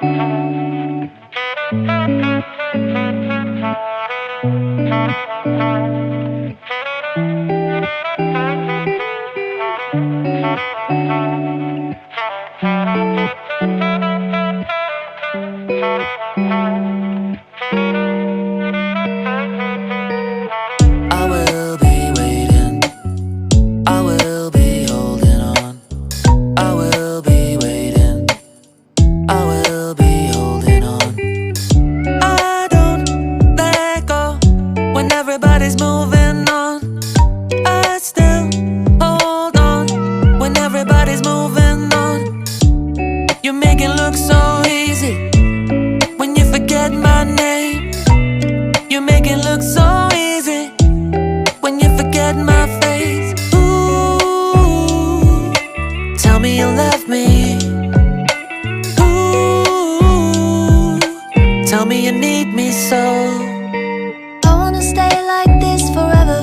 I will be waiting, I will be holding on. I will be waiting, I will be holding on. I don't let go when everybody's moving on. I still hold on when everybody's moving on. You make it look so easy when you forget my name. You make it look so easy when you forget my face. Ooh, tell me you love me. Ooh, tell me you need me so. I wanna stay like this forever.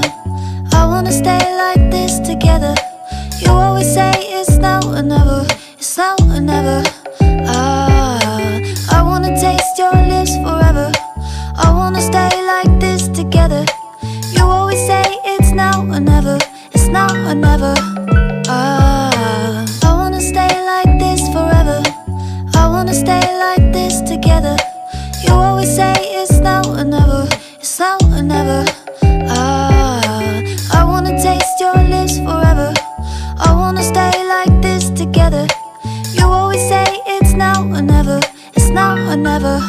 I wanna stay like this together. You always say it's now or never. It's now or never. I wanna taste your lips forever. I wanna stay like this together. You always say it's now or never. It's now or never. I wanna stay like this forever. I wanna stay like this together. You always say it's now or never. It's now or never. I wanna taste your lips forever. I wanna stay like this together. You always say it's now or never. It's now or never.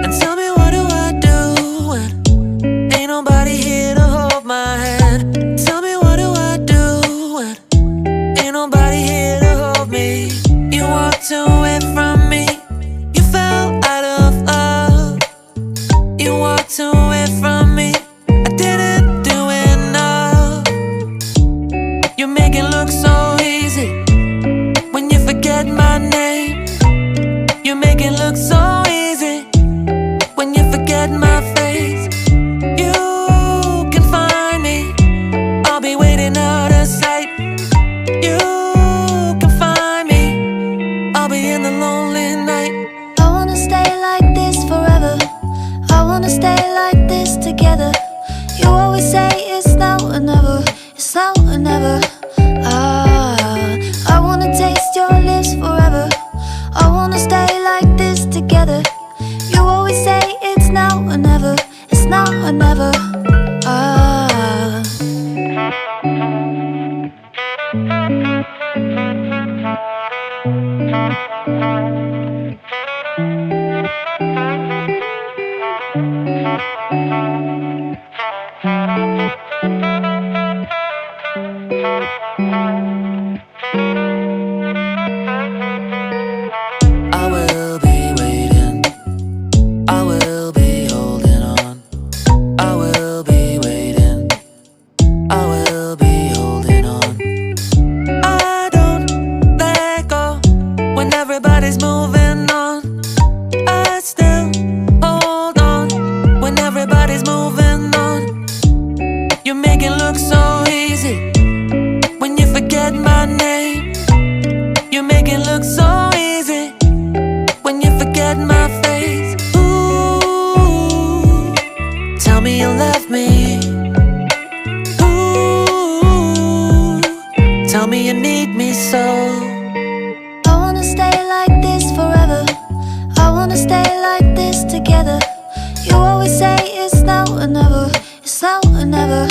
And tell me, what do I do when ain't nobody here to hold my hand? Tell me, what do I do when ain't nobody here to hold me? You walked away from me, you fell out of love. You walked away from me, I didn't do enough. You make it look so easy when you forget my name. You make it look so easy when you forget my face. You can find me, I'll be waiting out of sight. You can find me, I'll be in the lonely night. I wanna stay like this forever. I wanna stay like this together. You always say it's now or never. It's now or never. I wanna taste your lips forever. I wanna stay like this together. You always say it's now or never. It's now or never. I will be waiting, I will be holding on. I will be waiting, I will be holding on. I don't let go when everybody's moving on. I still hold on when everybody's moving on. You make it look so easy when you forget my name. You make it look so easy when you forget my face. Ooh, tell me you love me. Ooh, tell me you need me so. I wanna stay like this forever. I wanna stay like this together. You always say it's now or never. It's now or never.